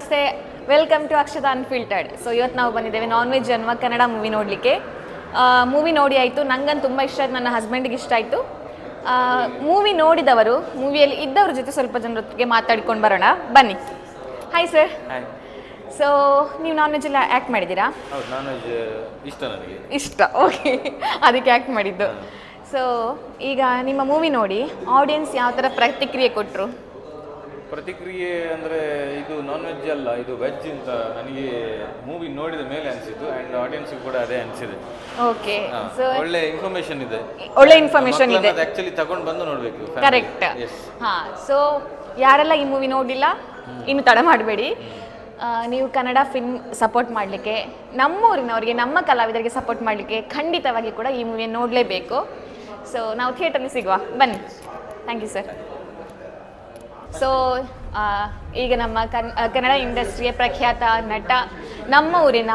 ನಮಸ್ತೆ, welcome to Akshata unfiltered. So ಇವತ್ತು ನಾವು ಬಂದಿದ್ದೇವೆ ನಾನ್ ವೆಜ್ ಅನ್ನುವ ಕನ್ನಡ ಮೂವಿ ನೋಡಲಿಕ್ಕೆ. ಮೂವಿ ನೋಡಿ ಆಯಿತು, ನಂಗಂತೂ ತುಂಬ ಇಷ್ಟ ಆಯಿತು, ನನ್ನ ಹಸ್ಬೆಂಡಿಗೆ ಇಷ್ಟ ಆಯಿತು. ಮೂವಿ ನೋಡಿದವರು, ಮೂವಿಯಲ್ಲಿ ಇದ್ದವ್ರ ಜೊತೆ ಸ್ವಲ್ಪ ಜನರೊತ್ತಿಗೆ ಮಾತಾಡ್ಕೊಂಡು ಬರೋಣ ಬನ್ನಿ. Hi sir. ಸೊ ನೀವು ನಾನ್ ವೆಜ್ ಎಲ್ಲ ಆ್ಯಕ್ಟ್ ಮಾಡಿದ್ದೀರಾ? ನಾನ್ ವೆಜ್ ಇಷ್ಟ ನನಗೆ. ಇಷ್ಟ, ಓಕೆ, ಅದಕ್ಕೆ ಆ್ಯಕ್ಟ್ ಮಾಡಿದ್ದು. ಸೊ ಈಗ ನಿಮ್ಮ ಮೂವಿ ನೋಡಿ ಆಡಿಯನ್ಸ್ ಯಾವ ಥರ ಪ್ರತಿಕ್ರಿಯೆ ಕೊಟ್ಟರು? ಪ್ರತಿಕ್ರಿಯೆ ಅಂದರೆ ಇದು ನಾನ್ ವೆಜ್ ಅಲ್ಲ, ಇದು ವೆಜ್ ಅಂತ ನನಗೆ ಮೂವಿ ನೋಡಿದ ಮೇಲೆ ಅನಿಸಿತು. ಆ್ಯಂಡ್ ಆಡಿಯನ್ಸ್ಗೂ ಕೂಡ ಅದೇ ಅನಿಸಿದೆ. ಓಕೆ, ಸೊ ಒಳ್ಳೆ ಇನ್ಫಾರ್ಮೇಶನ್ ಇದೆ, ಒಳ್ಳೆ ಇನ್ಫಾರ್ಮೇಶನ್ ಇದೆ. ಆ್ಯಕ್ಚುಲಿ ತಗೊಂಡು ಬಂದು ನೋಡಬೇಕು. ಕರೆಕ್ಟ್. ಹಾಂ, ಸೊ ಯಾರೆಲ್ಲ ಈ ಮೂವಿ ನೋಡಿಲ್ಲ ಇನ್ನು ತಡ ಮಾಡಬೇಡಿ. ನೀವು ಕನ್ನಡ ಫಿಲ್ಮ್ ಸಪೋರ್ಟ್ ಮಾಡಲಿಕ್ಕೆ, ನಮ್ಮೂರಿನವರಿಗೆ, ನಮ್ಮ ಕಲಾವಿದರಿಗೆ ಸಪೋರ್ಟ್ ಮಾಡಲಿಕ್ಕೆ ಖಂಡಿತವಾಗಿ ಕೂಡ ಈ ಮೂವಿಯನ್ನು ನೋಡಲೇಬೇಕು. ಸೊ ನಾವು ಥಿಯೇಟರ್ಲಿ ಸಿಗುವ, ಬನ್ನಿ. Thank you sir. ಸೊ ಈಗ ನಮ್ಮ ಕನ್ನಡ ಇಂಡಸ್ಟ್ರಿಯ ಪ್ರಖ್ಯಾತ ನಟ, ನಮ್ಮ ಊರಿನ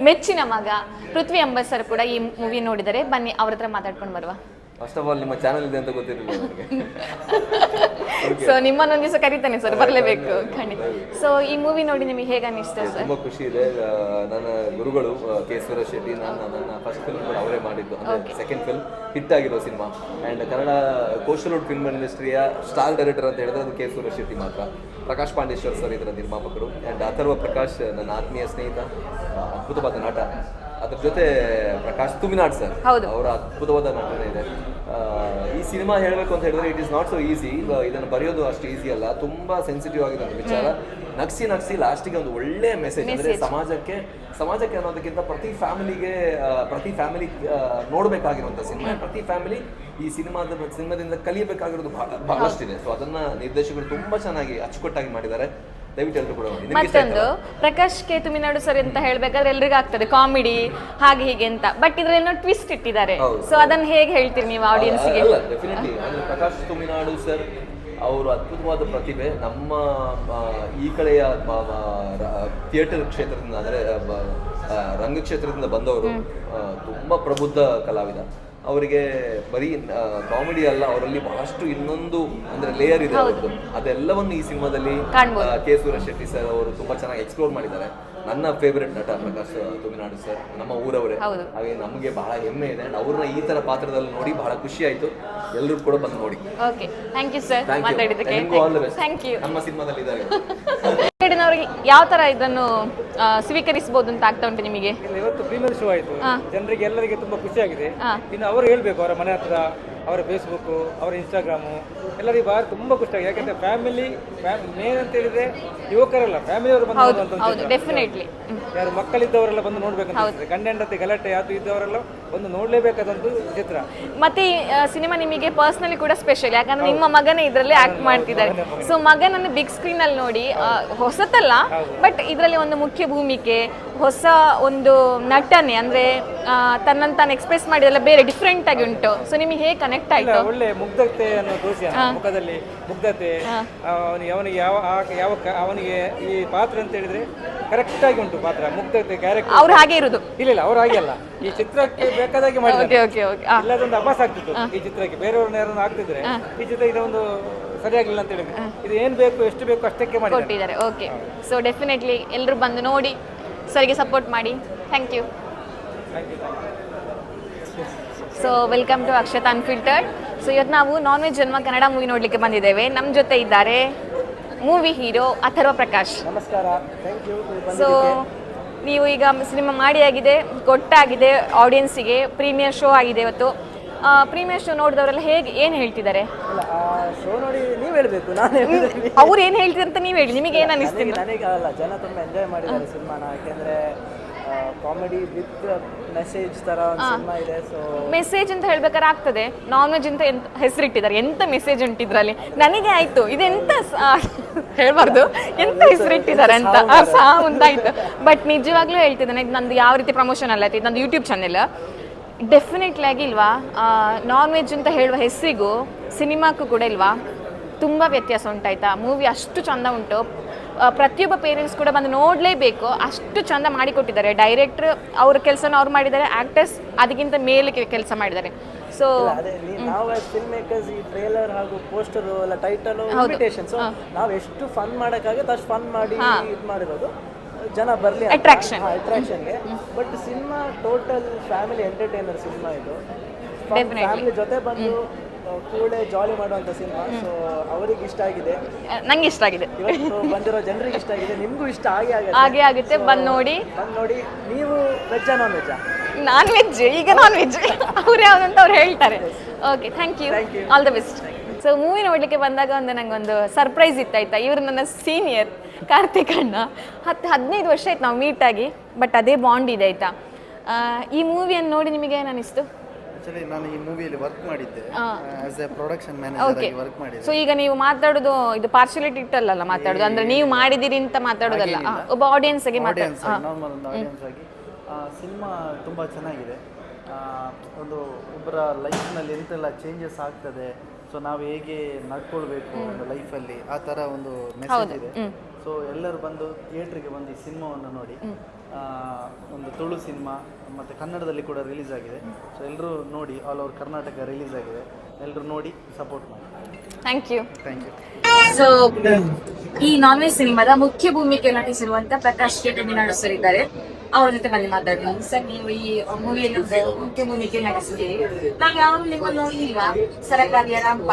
ಮೆಚ್ಚಿನ ಮಗ ಪೃಥ್ವಿ ಅಂಬರ್ ಸರ್ ಕೂಡ ಈ ಮೂವಿ ನೋಡಿದರೆ. ಬನ್ನಿ ಅವ್ರ ಹತ್ರ ಮಾತಾಡ್ಕೊಂಡು ಬರುವ. ಫಸ್ಟ್ ಆಫ್ ಆಲ್ ನಿಮ್ಮ ಚಾನಲ್ ಇದೆ ಅಂತ ಗೊತ್ತಿರಲಿಲ್ಲ ನನಗೆ. ಸೊ ನಿಮ್ಮನ್ನೊಂದು ದಿವಸ ಕರಿತಾನೆ ಸರ್, ಬರಲೇಬೇಕು ಖಂಡಿತ. ಸೊ ಈ ಮೂವಿ ನೋಡಿ ನಿಮಗೆ ಹೇಗೆ ಅನ್ನಿಸ್ತು ಸರ್? ತುಂಬ ಖುಷಿ ಇದೆ. ನನ್ನ ಗುರುಗಳು ಕೆ ಸುರೇಶ್ ಶೆಟ್ಟಿ, ನನ್ನ ಫಸ್ಟ್ ಫಿಲ್ಮ್ ಕೂಡ ಅವರೇ ಮಾಡಿದ್ದು, ಅಂದರೆ ಸೆಕೆಂಡ್ ಫಿಲ್ಮ್ ಹಿಟ್ ಆಗಿರೋ cinema. And Kannada coastal film ಇಂಡಸ್ಟ್ರಿಯ ಸ್ಟಾರ್ ಡೈರೆಕ್ಟರ್ ಅಂತ ಹೇಳಿದ್ರೆ ಅದು ಕೆ ಸುರೇಶ್ ಶೆಟ್ಟಿ ಮಾತ್ರ. ಪ್ರಕಾಶ್ ಪಾಂಡೇಶ್ವರ್ ಸರ್ ಇದರ ನಿರ್ಮಾಪಕರು. ಆ್ಯಂಡ್ ಅಥರ್ವ ಪ್ರಕಾಶ್ ನನ್ನ ಆತ್ಮೀಯ ಸ್ನೇಹಿತ, ಅದ್ಭುತವಾದ ನಟ. ಅದ್ರ ಜೊತೆ ಪ್ರಕಾಶ್ ತುಮಿನಾಡ್ ಸರ್, ಅವರ ಅದ್ಭುತವಾದ ನಟನೆ ಇದೆ. ಈ ಸಿನಿಮಾ ಹೇಳಬೇಕು ಅಂತ ಹೇಳಿದ್ರೆ it is not so easy. ಇದನ್ನು ಬರೆಯೋದು ಅಷ್ಟು ಈಸಿ ಅಲ್ಲ, ತುಂಬಾ ಸೆನ್ಸಿಟಿವ್ ಆಗಿದೆ ಒಂದು ವಿಚಾರ. ನಗ್ಸಿ ಲಾಸ್ಟಿಗೆ ಒಂದು ಒಳ್ಳೆ ಮೆಸೇಜ್, ಅಂದರೆ ಸಮಾಜಕ್ಕೆ ಅನ್ನೋದಕ್ಕಿಂತ ಪ್ರತಿ ಫ್ಯಾಮಿಲಿ ನೋಡಬೇಕಾಗಿರುವಂಥ ಸಿನಿಮಾ. ಪ್ರತಿ ಫ್ಯಾಮಿಲಿ ಈ ಸಿನಿಮಾದಿಂದ ಕಲಿಯಬೇಕಾಗಿರೋದು ಬಹಳಷ್ಟಿದೆ. ಸೊ ಅದನ್ನ ನಿರ್ದೇಶಕರು ತುಂಬಾ ಚೆನ್ನಾಗಿ ಅಚ್ಚುಕಟ್ಟಾಗಿ ಮಾಡಿದ್ದಾರೆ. ದಯವಿಟ್ಟು ಎಲ್ಲರೂ ಕೂಡ ನೋಡಿ. ಮತ್ತೊಂದು ಪ್ರಕಾಶ್ ಕೆ ತುಮಿನಾಡು ಸರ್ ಅಂತ ಹೇಳ್ಬೇಕಾದ್ರೆ ಎಲ್ರಿಗೂ ಆಗ್ತದೆ ಕಾಮಿಡಿ ಹಾಗೆ ಹೀಗೆ ಅಂತ, ಬಟ್ ಇದ್ರಲ್ಲಿ ಟ್ವಿಸ್ಟ್ ಇಟ್ಟಿದ್ದಾರೆ. ಸೊ ಅದನ್ನ ಹೇಗೆ ಹೇಳ್ತೀರಿ ನೀವು ಆಡಿಯನ್ಸ್ಗೆ? ಡೆಫಿನೆಟ್ಲಿ ಅಂದ್ರೆ ಪ್ರಕಾಶ್ ತುಮಿನಾಡು ಸರ್ ಅವರು ಅದ್ಭುತವಾದ ಪ್ರತಿಭೆ. ನಮ್ಮ ಈ ಕಡೆಯ ಥಿಯೇಟರ್ ಕ್ಷೇತ್ರದಿಂದ, ಅಂದರೆ ರಂಗಕ್ಷೇತ್ರದಿಂದ ಬಂದವರು, ತುಂಬಾ ಪ್ರಬುದ್ಧ ಕಲಾವಿದ. ಅವರಿಗೆ ಬರೀ ಕಾಮಿಡಿ ಅಲ್ಲ, ಅವರಲ್ಲಿ ಬಹಳಷ್ಟು ಇನ್ನೊಂದು ಅಂದ್ರೆ ಲೇಯರ್ ಇದೆ ಅವರದ್ದು. ಅದೆಲ್ಲವನ್ನು ಈ ಸಿನಿಮಾದಲ್ಲಿ ಕೆ ಸುರೇಶ್ ಶೆಟ್ಟಿ ಸರ್ ಅವರು ತುಂಬಾ ಚೆನ್ನಾಗಿ ಎಕ್ಸ್ಪ್ಲೋರ್ ಮಾಡಿದ್ದಾರೆ. ನನ್ನ ಫೇವರೆಟ್ ನಟ ಪ್ರಕಾಶ್ ತುಮಿನಾಡು ಸರ್, ನಮ್ಮ ಊರವರೇ. ಹಾಗೆ ನಮಗೆ ಬಹಳ ಹೆಮ್ಮೆ ಇದೆ. ಅವ್ರನ್ನ ಈ ತರ ಪಾತ್ರದಲ್ಲಿ ನೋಡಿ ಬಹಳ ಖುಷಿ ಆಯ್ತು. ಎಲ್ಲರೂ ಕೂಡ ಬಂದು ನೋಡಿ. Okay, thank you sir. Thank you. ನಮ್ಮ ಸಿನಿಮಾದಲ್ಲಿ ಇದ್ದಾರೆ. ಯಾವ ತರ ಇದನ್ನು ಸ್ವೀಕರಿಸಬಹುದು ಅಂತ ಆಗ್ತಾ ಉಂಟು ನಿಮಗೆ? ಇವತ್ತು ಪ್ರೀಮಿಯರ್ ಶೋ ಆಯಿತು, ಜನರಿಗೆ ಎಲ್ಲರಿಗೆ ತುಂಬಾ ಖುಷಿ ಆಗಿದೆ. ಇನ್ನು ಅವರು ಹೇಳ್ಬೇಕು, ಅವರ ಮನೆ ಹತ್ರ, ಅವರ ಫೇಸ್ಬುಕ್, ಅವರ ಇನ್ಸ್ಟಾಗ್ರಾಮು, ಎಲ್ಲರಿಗೆ ಬಾರಿ ತುಂಬಾ ಖುಷಿ ಆಗಿದೆ. ಯಾಕಂದ್ರೆ ಫ್ಯಾಮಿಲಿ ಮೇನ್ ಅಂತ ಹೇಳಿದ್ರೆ ಯುವಕರಲ್ಲ, ಫ್ಯಾಮಿಲಿಯವರು ಬಂದು ಡೆಫಿನೆಟ್ಲಿ ಯಾರು ಮಕ್ಕಳಿದ್ದವರೆಲ್ಲ ಬಂದು ನೋಡ್ಬೇಕಂತ, ಗಂಡ ಹೆಂಡತಿ ಗಲಾಟೆ ಅದು ಇದ್ದವರೆಲ್ಲ ಬಂದು ನೋಡ್ಲೇಬೇಕಾದಂತ ಚಿತ್ರ. ಮತ್ತೆ ಈ ಸಿನಿಮಾ ನಿಮಗೆ ಪರ್ಸನಲಿ ಕೂಡ ಸ್ಪೆಷಲ್, ಯಾಕಂದ್ರೆ ನಿಮ್ಮ ಮಗನೇ ಇದರಲ್ಲಿ ಆಕ್ಟ್ ಮಾಡ್ತಿದ್ದಾರೆ. ಸೊ ಮಗನನ್ನು ಬಿಗ್ ಸ್ಕ್ರೀನ್ ಅಲ್ಲಿ ನೋಡಿ, ಹೊಸತಲ್ಲ ಬಟ್ ಇದರಲ್ಲಿ ಒಂದು ಮುಖ್ಯ ಭೂಮಿಕೆ, ಹೊಸ ಒಂದು ನಟನೆ, ಅಂದ್ರೆ ತನ್ನನ್ನು ತಾನು ಎಕ್ಸ್ಪ್ರೆಸ್ ಮಾಡಿದೆಲ್ಲ ಬೇರೆ ಡಿಫ್ರೆಂಟ್ ಆಗಿ ಉಂಟು. ಸೊ ನಿಮಗೆ ಹೇಗೆ ಕನೆಕ್ಟ್ ಆಯ್ತು? ಒಳ್ಳೆ ಮುಗ್ಧತೆ ಅನ್ನೋ ದೋಷ, ಮುಖದಲ್ಲಿ ಮುಗ್ಧತೆ, ಅವನಿಗೆ ಈ ಪಾತ್ರ ಅಂತ ಹೇಳಿದ್ರೆ ಕರೆಕ್ಟ್ ಆಗಿ ಉಂಟು ಪಾತ್ರ, ಮುಗ್ಧತೆ, ಕ್ಯಾರೆಕ್ಟರ್. ಅವ್ರು ಹಾಗೆ ಇರುದು? ಇಲ್ಲ, ಅವ್ರು ಹಾಗೆ ಅಲ್ಲ. ಈ ಚಿತ್ರಕ್ಕೆ ಬೇಕಾದಾಗಿ ಮಾಡಿದ್ದಾರೆ. ಇಲ್ಲದೊಂದು ಅಭ್ಯಾಸ ಆಗ್ತಿತ್ತು ಈ ಚಿತ್ರಕ್ಕೆ. ಬೇರೆಯವ್ರನ್ನ ಯಾರನ್ನ ಆಗ್ತಿದ್ರೆ ಈ ಚಿತ್ರ ಇದೊಂದು ಸರಿಯಾಗಿಲ್ಲ ಅಂತ ಹೇಳಿದ್ರೆ, ಇದು ಏನ್ ಬೇಕು ಎಷ್ಟು ಬೇಕು ಅಷ್ಟಕ್ಕೆ ಕೊಟ್ಟಿದ್ದಾರೆ. ಓಕೆ, ಸೊ ಡೆಫಿನೆಟ್ಲಿ ಎಲ್ಲರೂ ಬಂದು ನೋಡಿ, ಸರಿಗೆ ಸಪೋರ್ಟ್ ಮಾಡಿ. Thank you. So welcome to Akshata unfiltered. So ಇವತ್ತು ನಾವು ನಾನ್ ವೆಜ್ ಅನ್ನುವ ಕನ್ನಡ ಮೂವಿ ನೋಡಲಿಕ್ಕೆ ಬಂದಿದ್ದೇವೆ. ನಮ್ಮ ಜೊತೆ ಇದ್ದಾರೆ ಮೂವಿ ಹೀರೋ ಅಥರ್ವ ಪ್ರಕಾಶ್. ನಮಸ್ಕಾರ. Thank you. ಸೊ ನೀವು ಈಗ ಸಿನಿಮಾ ಮಾಡಿ ಆಗಿದೆ, ಕೊಟ್ಟಾಗಿದೆ ಆಡಿಯನ್ಸಿಗೆ, ಪ್ರೀಮಿಯರ್ ಶೋ ಆಗಿದೆ ಇವತ್ತು. ಪ್ರೀಮಿಯರ್ ಶೋ ನೋಡಿದವರೆಲ್ಲ ಹೇಗೆ ಏನು ಹೇಳ್ತಿದ್ದಾರೆ? ಶೋ ನೋಡಿ ನೀವು ಹೇಳಬೇಕು, ನಾನು ಅವ್ರು ಏನು ಹೇಳ್ತಿದ್ದಾರೆ ಅಂತ ನೀವು ಹೇಳಿ. ನಿಮಗೆ ಏನು ಅನಿಸ್ತಿದೆ? ನನಗೆ ಅಲ್ಲ, ಜನ ತುಂಬ ಎಂಜಾಯ್ ಮಾಡಿದ್ದಾರೆ ಸಿನಿಮಾನ. ಯಾಕೆಂದರೆ ಕಾಮಿಡಿ ವಿತ್ ಮೆಸೇಜ್ ಥರ ಒಂದು ಸಿನಿಮಾ ಇದೆ. ಸೊ ಮೆಸೇಜ್ ಅಂತ ಹೇಳ್ಬೇಕಾದ್ರೆ ಆಗ್ತದೆ. ನಾನ್ ವೆಜ್ ಅಂತ ಎಂತ ಹೆಸರಿಟ್ಟಿದ್ದಾರೆ, ಎಂತ ಮೆಸೇಜ್ ಉಂಟಿದ್ರಲ್ಲಿ ನನಗೆ ಆಯಿತು ಇದೆಂತ ಹೇಳ್ಬಾರ್ದು, ಎಂತ ಹೆಸರಿಟ್ಟಿದ್ದಾರೆ ಅಂತ ಮುಂದಾಯಿತು. ಬಟ್ ನಿಜವಾಗ್ಲೂ ಹೇಳ್ತಿದ್ದೇನೆ, ಇದು ನಂದು ಯಾವ ರೀತಿ ಪ್ರಮೋಷನ್ ಅಲ್ಲ, ಇದು ನಂದು ಯೂಟ್ಯೂಬ್ ಚಾನೆಲ್. ಡೆಫಿನೆಟ್ಲಿ ಆಗಿ ಇಲ್ವಾ, ನಾನ್ ವೆಜ್ ಅಂತ ಹೇಳುವ ಹೆಸರಿಗೂ ಸಿನಿಮಾಕ್ಕೂ ಕೂಡ ಇಲ್ವಾ ತುಂಬ ವ್ಯತ್ಯಾಸ ಉಂಟಾಯ್ತಾ. ಮೂವಿ ಅಷ್ಟು ಚೆಂದ ಉಂಟು, ಪ್ರತಿಯೊಬ್ಬ ಪೇರೆಂಟ್ಸ್ ಕೂಡ ಬಂದು ನೋಡಲೇಬೇಕು, ಅಷ್ಟು ಚೆಂದ ಮಾಡಿಕೊಟ್ಟಿದ್ದಾರೆ. ಡೈರೆಕ್ಟ್ರ್ ಅವ್ರ ಕೆಲಸನ ಅವ್ರು ಮಾಡಿದ್ದಾರೆ, ಆ್ಯಕ್ಟರ್ಸ್ ಅದಕ್ಕಿಂತ ಮೇಲೆ ಕೆಲಸ ಮಾಡಿದ್ದಾರೆ. ಸೊ ಅದೇ ನಾವು ಫಿಲ್ಮ್ ಮೇಕರ್ಸ್ ಈ ಟ್ರೇಲರ್ ಹಾಗೂ ಪೋಸ್ಟರ್ ಎಲ್ಲ ಟೈಟಲ್ ಇನ್ವಿಟೇಷನ್, ಸೊ ನಾವು ಎಷ್ಟು ಫನ್ ಮಾಡೋಕ್ಕಾಗುತ್ತೆ ಅಷ್ಟು ಫನ್ ಮಾಡಿ ಇದು ಮಾಡಿರೋದು, ಜನ ಬರಲಿ ಅಟ್ರಾಕ್ಷನ್ಗೆ. But cinema total family entertainer cinema ಇದು, ಫ್ಯಾಮಿಲಿ ಜೊತೆ ಬಂದು ಕೂಡಲೇ ಜಾಲಿ ಮಾಡುವಂಥ ಸಿನಿಮಾ. ಸೊ ಅವ್ರಿಗೆ ಇಷ್ಟ ಆಗಿದೆ, ನಂಗೆ ಇಷ್ಟ ಆಗಿದೆ, ಇವತ್ತು ಬಂದಿರೋ ಜನರಿಗೆ ಇಷ್ಟ ಆಗಿದೆ, ನಿಮಗೂ ಇಷ್ಟ ಹಾಗೆ ಆಗುತ್ತೆ. ಬಂದು ನೋಡಿ. ನೀವು ವೆಜ್ಜಾ ನಾನ್ ವೆಜ್ಜಾ? ನಾನ್ ವೆಜ್, ಈಗ ನಾನ್ ವೆಜ್ ಅವ್ರು ಯಾವ್ದಂತ ಅವ್ರು ಹೇಳ್ತಾರೆ. Okay, thank you, all the best. So movie ನೋಡಲಿಕ್ಕೆ ಬಂದಾಗ ನಂಗೊಂದು ಸರ್ಪ್ರೈಸ್ ಇತ್ತಾಯ್ತಾ. ಇವರು ನನ್ನ ಸೀನಿಯರ್ ಕಾರ್ತಿಕ್ ಅಣ್ಣ, 10-15 ವರ್ಷ ಆಯ್ತು ನಾವು ಮೀಟ್ ಆಗಿ, ಬಟ್ ಅದೇ ಬಾಂಡ್ ಇದೆ ಆಯ್ತಾ. ಈ ಮೂವಿಯನ್ನು ನೋಡಿ ನಿಮಗೆ ಏನು ಅನಿಸ್ತು? ಆಕ್ಚುಲಿ ನಾನು ಈ ಮೂವಿಯಲ್ಲಿ ವರ್ಕ್ ಮಾಡಿದ್ದೆ, ಆಸ್ ಎ ಪ್ರೊಡಕ್ಷನ್ ಮ್ಯಾನೇಜರ್ ಆಗಿ ವರ್ಕ್ ಮಾಡಿದ್ದೆ. ಸೊ ಈಗ ನೀವು ಮಾತಾಡೋದು ಇದು ಪಾರ್ಶಿಯಾಲಿಟಿ ಇಟ್ಟಲ್ಲ ಮಾತಾಡೋದು, ಅಂದ್ರೆ ನೀವು ಮಾಡಿದಿರಿ ಅಂತ ಮಾತಾಡೋದಲ್ಲ, ಒಬ್ಬ ಆಡಿಯನ್ಸ್ ಆಗಿ ನಾರ್ಮಲ್ ಒಂದು ಆಡಿಯನ್ಸ್ ಆಗಿ ಸಿನಿಮಾ ತುಂಬ ಚೆನ್ನಾಗಿದೆ. ಒಬ್ಬರ ಲೈಫ್ನಲ್ಲಿ ಎಂತೆಲ್ಲ ಚೇಂಜಸ್ ಆಗ್ತದೆ, ಸೊ ನಾವು ಹೇಗೆ ನಡ್ಕೊಳ್ಬೇಕು ಒಂದು ಲೈಫಲ್ಲಿ, ಆ ಥರ ಒಂದು ಮೆಸೇಜ್ ಇದೆ. ಸೊ ಎಲ್ಲರೂ ಬಂದು ಥಿಯೇಟ್ರಿಗೆ ಬಂದು ಈ ಸಿನಿಮಾವನ್ನು ನೋಡಿ. ಒಂದು ತುಳು ಸಿನಿಮಾ ಮತ್ತು ಕನ್ನಡದಲ್ಲಿ ಕೂಡ ರಿಲೀಸ್ ಆಗಿದೆ. ಸೊ ಎಲ್ಲರೂ ನೋಡಿ, ಆಲ್ ಓವರ್ ಕರ್ನಾಟಕ ರಿಲೀಸ್ ಆಗಿದೆ, ಎಲ್ಲರೂ ನೋಡಿ ಸಪೋರ್ಟ್ ಮಾಡಿ. Thank you. ಸೊ ಈ ನಾನ್ ವೆಜ್ ಸಿನಿಮಾದ ಮುಖ್ಯ ಭೂಮಿಕೆ ನಟಿಸಿರುವಂತ ಪ್ರಕಾಶ್ ಕೆ ತಮಿಳ್ನಾಡು ಸರ್ ಇದ್ದಾರೆ, ಅವ್ರ ಜೊತೆ ಬನ್ನಿ ಮಾತಾಡ್ತೀನಿ. ಸರ್, ನೀವು ಈ ಮೂವಿಯಲ್ಲಿ ಮುಖ್ಯ ಭೂಮಿಕೆ ನಟಿಸಿದ್ದೀರಿ, ನಾವು ಯಾವ ನೀವು ನೋಡಿಲ್ವಾ? ಸರಕಾರಿಯ ರಂಪ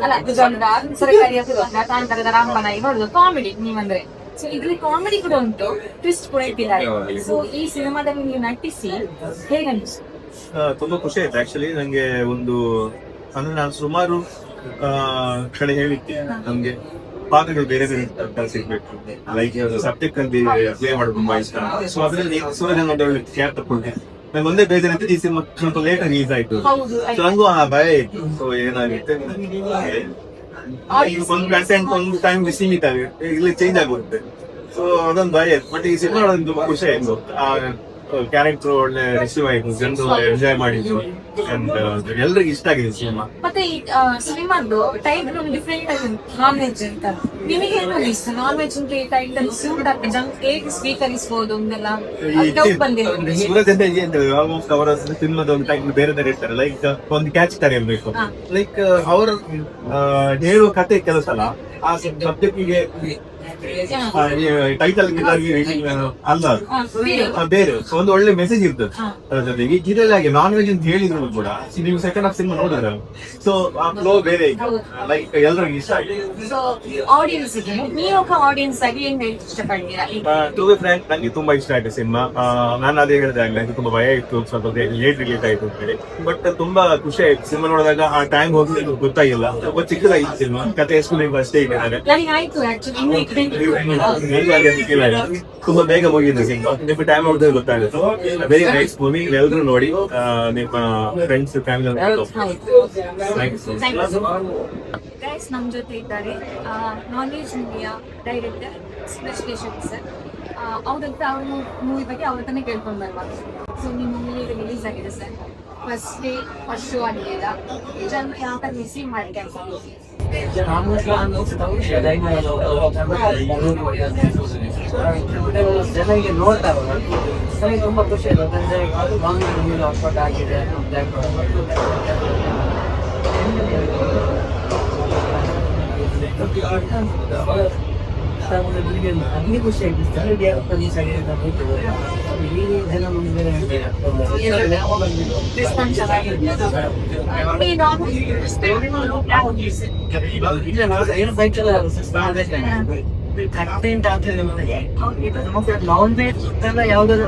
ಅಲ್ಲ ದುಗಂಧ, ಸರಕಾರಿಯ ದುಗಂಧ, ಕಾಂತಾರದ ರಂಪನಾಗಿ ನೋಡುದು ಕಾಮಿಡಿ ನೀವಂದ್ರೆ. ಸೊ ಇದ್ರಲ್ಲಿ ಕಾಮಿಡಿ ಕೂಡ ಉಂಟು, ಟ್ವಿಸ್ಟ್ ಕೂಡ ಇಟ್ಟಿದ್ದಾರೆ. ಸೊ ಈ ಸಿನಿಮಾದಲ್ಲಿ ನೀವು ನಟಿಸಿ ಹೇಗನ್ನಿಸ್ತು? ತುಂಬಾ ಖುಷಿ ಆಯ್ತು ಆಕ್ಚುಲಿ. ನಂಗೆ ಅಂದ್ರೆ ನಾನು ಸುಮಾರು ಕಡೆ ಹೇಳಿದ್ದೆ, ನಮ್ಗೆ ಪಾತ್ರಗಳು ಬೇರೆ ಬೇರೆ ಕಲಿಸಿರ್ಬೇಕು, ಲೈಕ್ ಸಬ್ಜೆಕ್ಟ್ ಅಲ್ಲಿ ಪ್ಲೇ ಮಾಡೋದು ತುಂಬಾ ಇಷ್ಟ. ಸೊ ಅದ್ರಲ್ಲಿ ಸೂರ್ಯನ ಕೇರ್ ತಗೊಂಡೆ. ನಂಗೆ ಒಂದೇ ಬೇಜಾರಂತೆ ಈ ಸಿನಿಮಾ ಸ್ವಲ್ಪ ಲೇಟ್ ರಿಲೀಸ್ ಆಯ್ತು, ಸೊ ನಂಗೂ ಭಯ ಇತ್ತು. ಸೊ ಏನಾಗುತ್ತೆ ಒಂದು ಕಂಟೆಂಟ್ ಒಂದು ಟೈಮ್ ಸೀಮಿತ ಆಗುತ್ತೆ, ಇಲ್ಲಿ ಚೇಂಜ್ ಆಗುತ್ತೆ. ಸೊ ಅದೊಂದು ಭಯ ಇತ್ತು. ಬಟ್ ಈ ಸಿನಿಮಾ ತುಂಬಾ ಖುಷಿ ಆಯ್ತು. ಕ್ಯಾರೆಕ್ಟರ್ ಒಳ್ಳೆ ರಿಸೀವ್ ಆಯ್ತು, ಜನರು ಎಂಜಾಯ್ ಮಾಡಿದ್ರು, ಎಲ್ರಿಗೂ ಇಷ್ಟ ಆಗಿದೆ ಸಿನಿಮಾ. ಮತ್ತೆ ಈ ಸಿನಿಮಾದ್ದು ಟೈಟಲ್ ಒಂದು ಡಿಫ್ರೆಂಟ್ ಆಗಿ ನಾನ್ ವೆಜ್ ಅಂತ, ನಿಮಗೆ ಏನು ಇಷ್ಟ? ನಾನ್ ವೆಜ್ ಅಂತ ಈ ಟೈಟಲ್ ಸೂಟ್ ಆಗ್ತದೆ, ಜನ ಹೇಗೆ ಸ್ವೀಕರಿಸಬಹುದು ಅಂತೆಲ್ಲ ಡೌಟ್ ಬಂದಿದೆ. ಸೂರಜ್ ಅಂತ ಆಲ್ಮೋಸ್ಟ್ ಅವರ ಸಿನಿಮಾದ ಒಂದು ಟೈಟಲ್ ಬೇರೆ ಬೇರೆ ಇರ್ತಾರೆ, ಲೈಕ್ ಒಂದು ಕ್ಯಾಚ್ ತರ ಇರ್ಬೇಕು. ಲೈಕ್ ಅವರ ಹೇಳುವ ಕತೆ ಕೆಲಸ ಅಲ್ಲ, ಆ ಸಬ್ಜೆಕ್ಟಿಗೆ ಟೈಟಲ್ ಅಲ್ಲ ಬೇರೆ ಒಂದು ಒಳ್ಳೆ ಮೆಸೇಜ್ ಇರ್ತದೆ ಅದ್ರ ಜೊತೆಗೆ. ಇದರಲ್ಲಿ ನಾನ್ ವೆಜ್ ಅಂತ ಹೇಳಿದ್ರು ಕೂಡ ನೀವು ಸೆಕೆಂಡ್ ಹಾಫ್ ಸಿನಿಮಾ ನೋಡಿದ್ರೆ ಸೊ ಆ ಫ್ಲೋ ಬೇರೆ ಲೈಕ್ ಎಲ್ಲರಿಗೂ ಇಷ್ಟ ಆಗಿದೆ. ಆಡಿಯನ್ಸ್ ನೀವು ಆಡಿಯನ್ಸ್ ಆಗಿ ಏನ್ ಇಷ್ಟಪಡ್ತೀರಾ? ಟು ಬಿ ಫ್ರಾಂಕ್ ನಂಗೆ ತುಂಬಾ ಇಷ್ಟ ಆಯ್ತು ಸಿನಿಮಾ. ನಾನು ಅದೇ ಹೇಳಿದಾಗ ನಂಗೆ ತುಂಬಾ ಭಯ ಇತ್ತು, ಸ್ವಲ್ಪ ಲೇಟ್ ರಿಲೀಸ್ ಆಯ್ತು ಅಂತ ಹೇಳಿ. ಬಟ್ ತುಂಬಾ ಖುಷಿ ಆಯ್ತು ಸಿನಿಮಾ ನೋಡಿದಾಗ. ಆ ಟೈಮ್ ಹೋಗಿ ಗೊತ್ತಾಗಿಲ್ಲ, ಸ್ವಲ್ಪ ಚಿಕ್ಕದಾಗಿತ್ತು ಸಿನಿಮಾ, ಕತೆ ಎಷ್ಟು ನೀವು ಅಷ್ಟೇ ಇದೆ. ತುಂಬಾ ಬೇಗ ಮುಗಿದ ಸಿನಿಮಾ, ನಿಮ್ಗೆ ಟೈಮ್ ನೋಡಿದ್ರೆ ಗೊತ್ತಾಗುತ್ತೆ. ವೆರಿ ನೈಸ್ ಮೂವಿ, ಎಲ್ಲರೂ ನೋಡಿ, ನಿಮ್ಮ ಫ್ರೆಂಡ್ಸ್ ಫ್ಯಾಮಿಲಿ. ಗೈಸ್, ನಮ್ಮ ಜೊತೆ ಇದ್ದಾರೆ ನಾನ್ ವೆಜ್ ಮೂವಿಯ ಡೈರೆಕ್ಟರ್ ಸುರೇಶ್ ಸರ್. ಅವ್ರಂತ ಅವ್ರ ಮೂವಿ ಬಗ್ಗೆ ಅವ್ರ ತಾನೇ ಕೇಳ್ಕೊಂಡು ಬರುವ. ಸೊ ನಿಮ್ಮ ಮೂವಿ ರಿಲೀಸ್ ಆಗಿದೆ ಸರ್, ಫಸ್ಟ್ ಶೋ ಆಗಿಲ್ಲ, ಜನ ಯಾವ ಥರ ರಿಸೀವ್ ಮಾಡಿ ಜನರಿಗೆ ನೋಡ್ತಾರೆ, ನನಗೆ ತುಂಬಾ ಖುಷಿ ಇದೆ. ಯಾಕಂದ್ರೆ ವರ್ಕೌಟ್ ಆಗಿದೆ, ಅಗ್ನಿ ಖುಷಿ ಆಗಿದೆ. ಸ್ಥಳೀಯ ಜನ ಕಂಟೆಂಟ್ ಆಗ್ತದೆ ನಾನ್ ವೆಜ್ ಎಲ್ಲ ಯಾವ್ದಾದ್ರು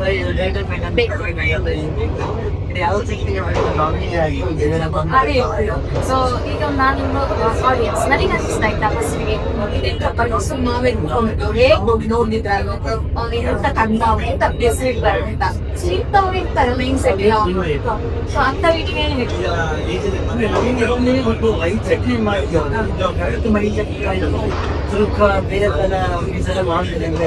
ಸೊ ಈಗ ನಾನು ಆಡಿಯನ್ಸ್ ನನಗೆ ಅನಿಸ್ತಾ ಇತ್ತ ಫಸ್ಟ್ಗೆ ಹೇಗೆ ನೋಡಿದ್ರ ಎಂತ ಕಂಡ ಎಂತ ಹೆಸರಿಡ್ತಾರೆ ಅಂತ ಇಂಥವ್ರು ಇರ್ತಾರೆ ಮೈಂಡ್ ಸೆಟ್. ಸೊ ಅಂತ ವಿಡಿಯೋ ಏನು ಸ್ವಲ್ಪ ಬೇರೆ ತರ ಮಾಡ್ತಿದೆ ಅಂದ್ರೆ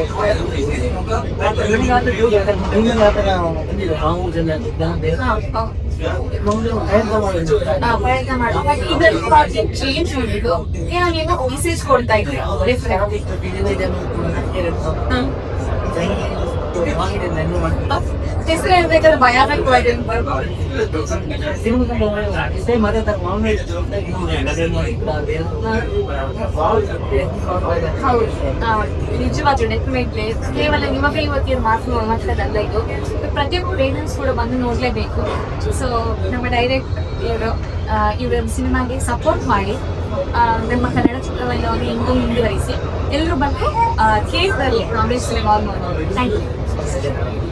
ಪ್ರಯತ್ನ ಮಾಡಿ ಇದರಲ್ಲಿ ಪ್ರಾಜೆಕ್ಟ್ ಚೇಂಜ್ ಮಾಡಿದ್ದು ಏನಾಗೇನೋ ಮೆಸೇಜ್ ಕೊಡ್ತಾ ಇದ್ರೆ ಹೆಸರು ಹೇಳ್ಬೇಕಾದ್ರೆ ಭಯಾನಕವಾಗಿ ನಿಜವಾಗ್ಲೂ ಡೆಫಿನೆಟ್ಲಿ ಕೇವಲ ನಿಮ್ಮ ಯುವತಿಯರು ಮಾತ್ರದಲ್ಲ ಇದು ಪ್ರತಿಯೊಬ್ಬ ಪೇರೆಂಟ್ಸ್ ಕೂಡ ಬಂದು ನೋಡ್ಲೇಬೇಕು. ಸೊ ನಮ್ಮ ಡೈರೆಕ್ಟ್ ಇವರ ಸಿನಿಮಾಗೆ ಸಪೋರ್ಟ್ ಮಾಡಿ ನಮ್ಮ ಕನ್ನಡ ಚಿತ್ರವನ್ನು ಇನ್ನೂ ಮುಂದುವರಿಸಿ ಎಲ್ಲರೂ ಬಂದು ಥಿಯೇಟರಲ್ಲಿ ಕಾಂಗ್ರೆಸ್ ಸಿನಿಮಾ ನೋಡೋದು. Thank you.